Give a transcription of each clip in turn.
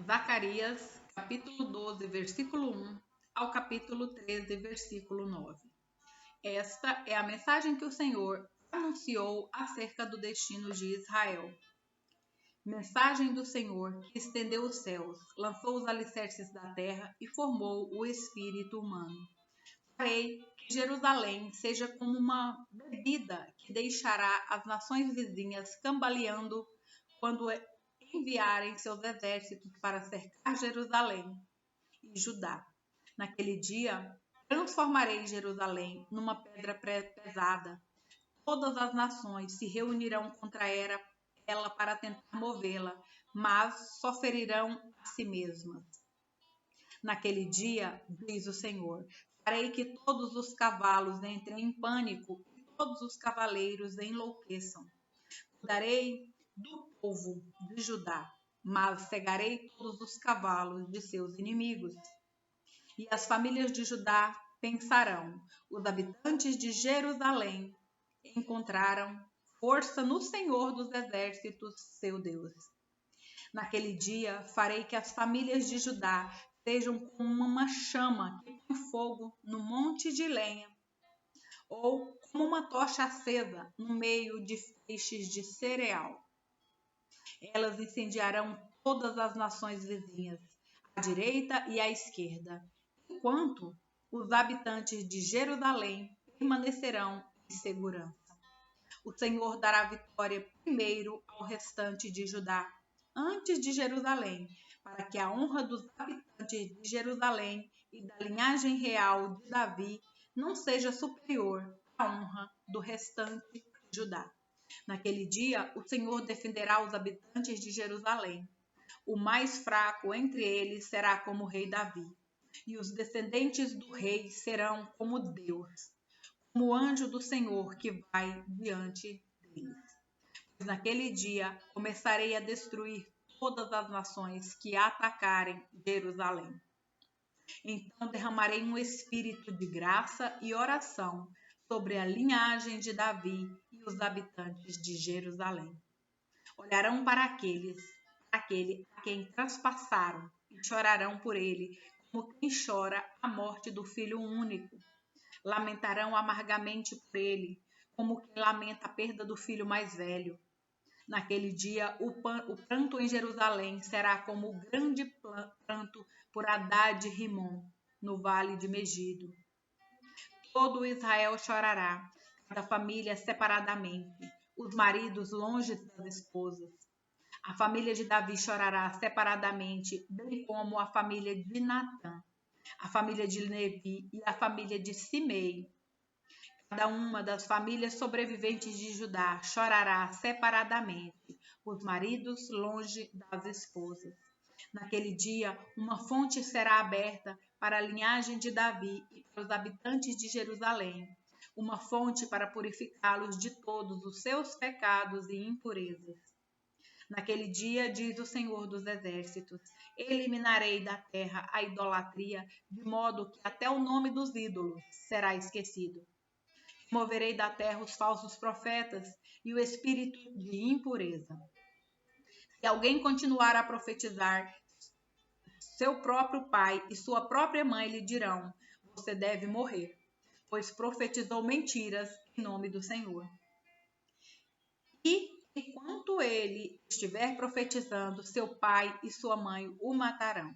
Zacarias, capítulo 12, versículo 1 ao capítulo 13, versículo 9. Esta é a mensagem que o Senhor anunciou acerca do destino de Israel. Mensagem do Senhor que estendeu os céus, lançou os alicerces da terra e formou o espírito humano. Farei que Jerusalém seja como uma bebida que deixará as nações vizinhas cambaleando quando enviarem seus exércitos para cercar Jerusalém e Judá. Naquele dia, transformarei Jerusalém numa pedra pesada. Todas as nações se reunirão contra ela para tentar movê-la, mas só ferirão a si mesmas. Naquele dia, diz o Senhor, farei que todos os cavalos entrem em pânico e todos os cavaleiros enlouqueçam. Cuidarei do povo de Judá, mas cegarei todos os cavalos de seus inimigos. E as famílias de Judá pensarão: os habitantes de Jerusalém encontraram força no Senhor dos exércitos, seu Deus. Naquele dia farei que as famílias de Judá sejam como uma chama que põe fogo no monte de lenha, ou como uma tocha acesa no meio de feixes de cereal. Elas incendiarão todas as nações vizinhas, à direita e à esquerda, enquanto os habitantes de Jerusalém permanecerão em segurança. O Senhor dará vitória primeiro ao restante de Judá, antes de Jerusalém, para que a honra dos habitantes de Jerusalém e da linhagem real de Davi não seja superior à honra do restante de Judá. Naquele dia, o Senhor defenderá os habitantes de Jerusalém. O mais fraco entre eles será como o rei Davi, e os descendentes do rei serão como Deus, como o anjo do Senhor que vai diante deles. Pois naquele dia começarei a destruir todas as nações que atacarem Jerusalém. Então derramarei um espírito de graça e oração sobre a linhagem de Davi e os habitantes de Jerusalém. Olharão para aquele a quem traspassaram e chorarão por ele, como quem chora a morte do filho único. Lamentarão amargamente por ele, como quem lamenta a perda do filho mais velho. Naquele dia, o pranto em Jerusalém será como o grande pranto por Hadad Rimon, no vale de Megido. Todo Israel chorará, cada família separadamente, os maridos longe das esposas. A família de Davi chorará separadamente, bem como a família de Natã, a família de Levi e a família de Simei. Cada uma das famílias sobreviventes de Judá chorará separadamente, os maridos longe das esposas. Naquele dia, uma fonte será aberta para a linhagem de Davi e para os habitantes de Jerusalém, uma fonte para purificá-los de todos os seus pecados e impurezas. Naquele dia, diz o Senhor dos Exércitos, eliminarei da terra a idolatria, de modo que até o nome dos ídolos será esquecido. Removerei da terra os falsos profetas e o espírito de impureza. Se alguém continuar a profetizar, seu próprio pai e sua própria mãe lhe dirão: você deve morrer, pois profetizou mentiras em nome do Senhor. E enquanto ele estiver profetizando, seu pai e sua mãe o matarão.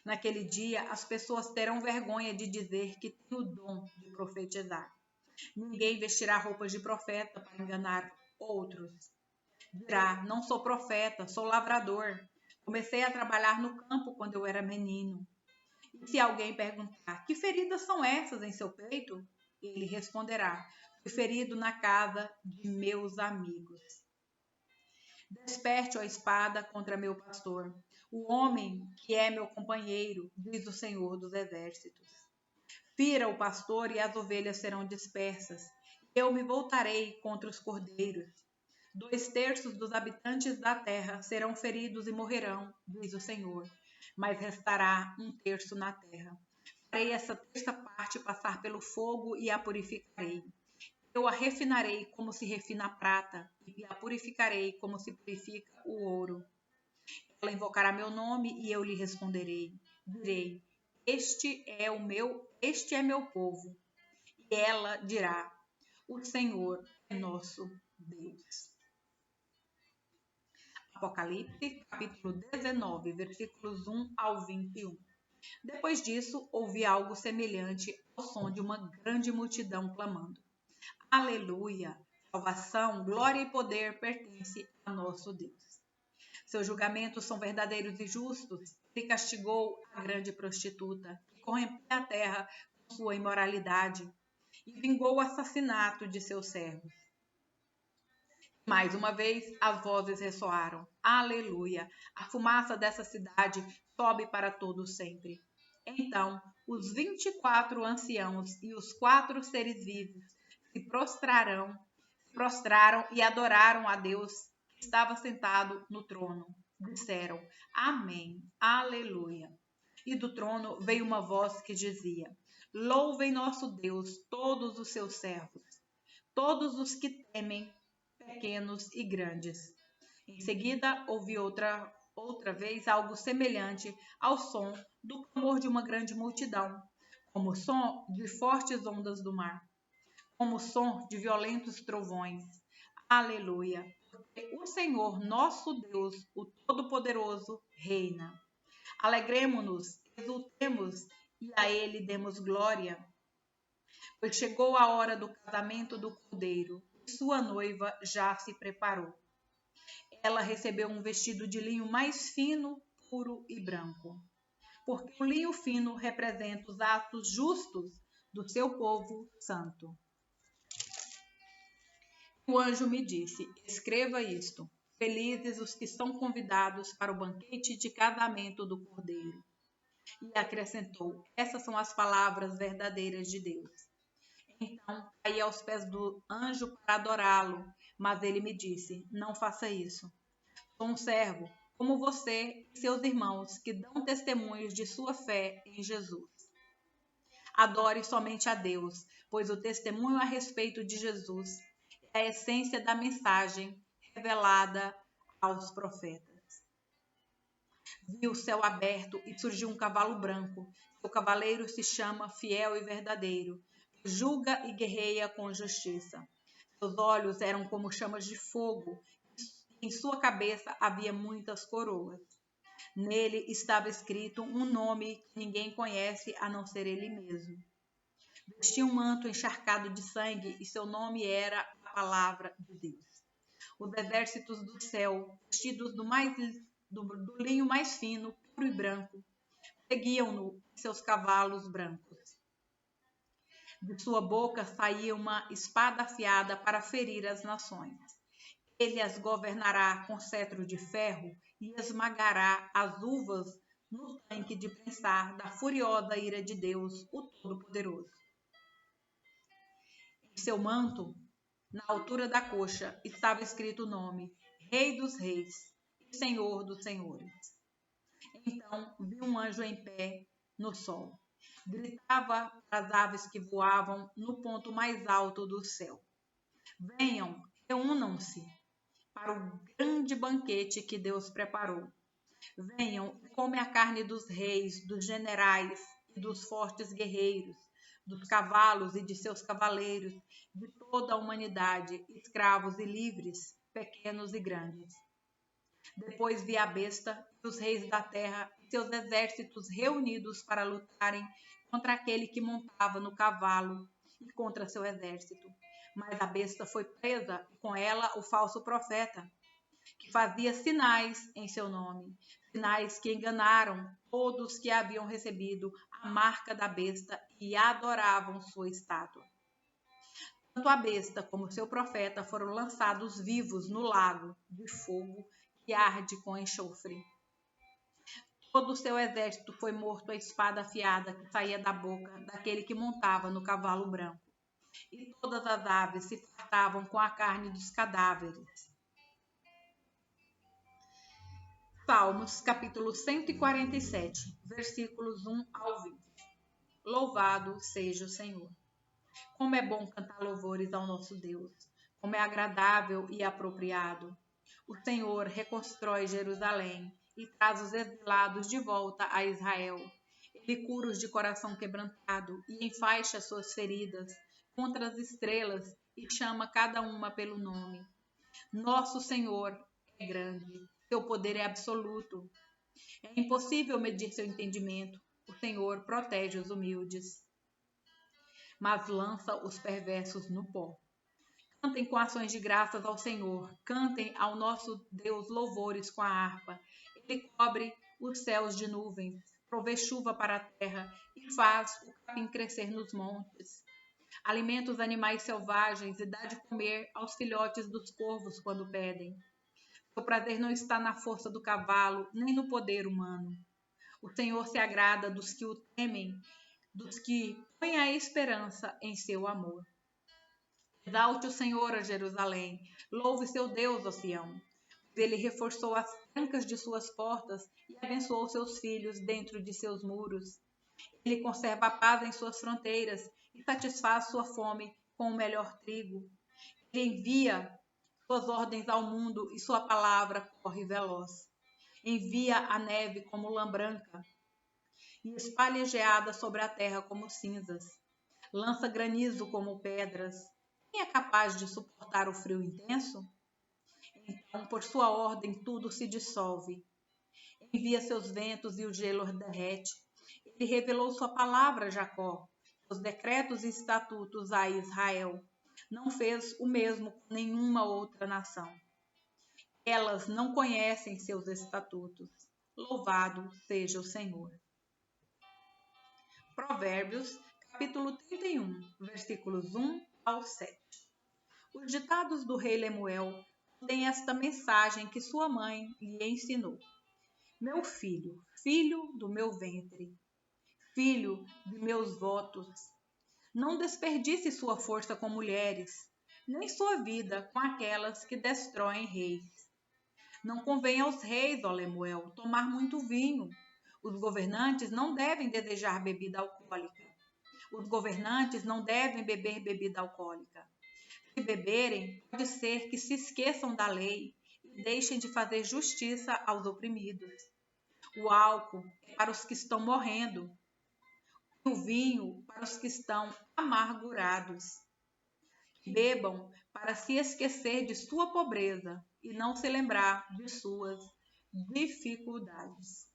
Naquele dia, as pessoas terão vergonha de dizer que têm o dom de profetizar. Ninguém vestirá roupas de profeta para enganar outros. Dirá: não sou profeta, sou lavrador. Comecei a trabalhar no campo quando eu era menino. E se alguém perguntar: que feridas são essas em seu peito? Ele responderá: fui ferido na casa de meus amigos. Desperte a espada contra meu pastor, o homem que é meu companheiro, diz o Senhor dos Exércitos. Fira o pastor e as ovelhas serão dispersas. Eu me voltarei contra os cordeiros. 2/3 dos habitantes da terra serão feridos e morrerão, diz o Senhor, mas restará 1/3 na terra. Farei essa terça parte passar pelo fogo e a purificarei. Eu a refinarei como se refina a prata e a purificarei como se purifica o ouro. Ela invocará meu nome e eu lhe responderei. Direi: Este é meu povo. E ela dirá: O Senhor é nosso Deus. Apocalipse, capítulo 19, versículos 1 ao 21. Depois disso, ouvi algo semelhante ao som de uma grande multidão clamando: Aleluia! Salvação, glória e poder pertence a nosso Deus. Seus julgamentos são verdadeiros e justos. Ele castigou a grande prostituta, que corrompia a terra com sua imoralidade, e vingou o assassinato de seus servos. Mais uma vez, as vozes ressoaram: Aleluia! A fumaça dessa cidade sobe para todo sempre. Então, os 24 anciãos e os 4 seres vivos se prostraram e adoraram a Deus que estava sentado no trono. Disseram: Amém, Aleluia. E do trono veio uma voz que dizia: Louvem nosso Deus todos os seus servos, todos os que temem, pequenos e grandes. Em seguida, ouvi outra vez algo semelhante ao som do clamor de uma grande multidão, como o som de fortes ondas do mar, como o som de violentos trovões. Aleluia! Porque o Senhor, nosso Deus, o Todo-Poderoso, reina. Alegremo-nos, exultemos e a Ele demos glória. Pois chegou a hora do casamento do Cordeiro, e sua noiva já se preparou. Ela recebeu um vestido de linho mais fino, puro e branco, porque o linho fino representa os atos justos do seu povo santo. O anjo me disse: Escreva isto: Felizes os que são convidados para o banquete de casamento do Cordeiro. E acrescentou: Essas são as palavras verdadeiras de Deus. Então caí aos pés do anjo para adorá-lo, mas ele me disse: Não faça isso. Sou um servo, como você e seus irmãos, que dão testemunhos de sua fé em Jesus. Adore somente a Deus, pois o testemunho a respeito de Jesus é a essência da mensagem revelada aos profetas. Vi o céu aberto e surgiu um cavalo branco. O cavaleiro se chama Fiel e Verdadeiro. Julga e guerreia com justiça. Seus olhos eram como chamas de fogo. Em sua cabeça havia muitas coroas. Nele estava escrito um nome que ninguém conhece a não ser ele mesmo. Vestia um manto encharcado de sangue e seu nome era a Palavra de Deus. Os exércitos do céu, vestidos do linho mais fino, puro e branco, seguiam-no em seus cavalos brancos. De sua boca saía uma espada afiada para ferir as nações. Ele as governará com cetro de ferro e esmagará as uvas no tanque de prensar da furiosa ira de Deus, o Todo-Poderoso. Em seu manto, na altura da coxa, estava escrito o nome: Rei dos Reis e Senhor dos Senhores. Então vi um anjo em pé no sol. Gritava para as aves que voavam no ponto mais alto do céu: Venham, reúnam-se para o grande banquete que Deus preparou. Venham e comem a carne dos reis, dos generais e dos fortes guerreiros, dos cavalos e de seus cavaleiros, de toda a humanidade, escravos e livres, pequenos e grandes. Depois vi a besta e os reis da terra e seus exércitos reunidos para lutarem contra aquele que montava no cavalo e contra seu exército. Mas a besta foi presa e com ela o falso profeta, que fazia sinais em seu nome, sinais que enganaram todos que haviam recebido a marca da besta e adoravam sua estátua. Tanto a besta como seu profeta foram lançados vivos no lago de fogo que arde com enxofre. Todo o seu exército foi morto à espada afiada que saía da boca daquele que montava no cavalo branco. E todas as aves se fartavam com a carne dos cadáveres. Salmos, capítulo 147, versículos 1 ao 20. Louvado seja o Senhor. Como é bom cantar louvores ao nosso Deus, como é agradável e apropriado. O Senhor reconstrói Jerusalém e traz os exilados de volta a Israel. Ele cura os de coração quebrantado e enfaixa suas feridas contra as estrelas e chama cada uma pelo nome. Nosso Senhor é grande, seu poder é absoluto. É impossível medir seu entendimento. O Senhor protege os humildes, mas lança os perversos no pó. Cantem com ações de graças ao Senhor. Cantem ao nosso Deus louvores com a harpa. Ele cobre os céus de nuvens, provê chuva para a terra e faz o capim crescer nos montes. Alimenta os animais selvagens e dá de comer aos filhotes dos corvos quando pedem. Seu prazer não está na força do cavalo, nem no poder humano. O Senhor se agrada dos que o temem, dos que põem a esperança em seu amor. Exalte o Senhor a Jerusalém, louve seu Deus, ó Sião. Ele reforçou as trancas de suas portas e abençoou seus filhos dentro de seus muros. Ele conserva a paz em suas fronteiras e satisfaz sua fome com o melhor trigo. Ele envia suas ordens ao mundo e sua palavra corre veloz. Envia a neve como lã branca e espalha geada sobre a terra como cinzas. Lança granizo como pedras. Quem é capaz de suportar o frio intenso? Então, por sua ordem, tudo se dissolve. Envia seus ventos e o gelo derrete. Ele revelou sua palavra a Jacó, seus decretos e estatutos a Israel. Não fez o mesmo com nenhuma outra nação. Elas não conhecem seus estatutos. Louvado seja o Senhor. Provérbios, capítulo 31, versículos 1 ao 7. Os ditados do rei Lemuel têm esta mensagem que sua mãe lhe ensinou. Meu filho, filho do meu ventre, filho de meus votos, não desperdice sua força com mulheres, nem sua vida com aquelas que destroem reis. Não convém aos reis, ó Lemuel, tomar muito vinho. Os governantes não devem desejar bebida alcoólica. Os governantes não devem beber bebida alcoólica. Se beberem, pode ser que se esqueçam da lei e deixem de fazer justiça aos oprimidos. O álcool é para os que estão morrendo, e o vinho para os que estão amargurados. Bebam para se esquecer de sua pobreza e não se lembrar de suas dificuldades.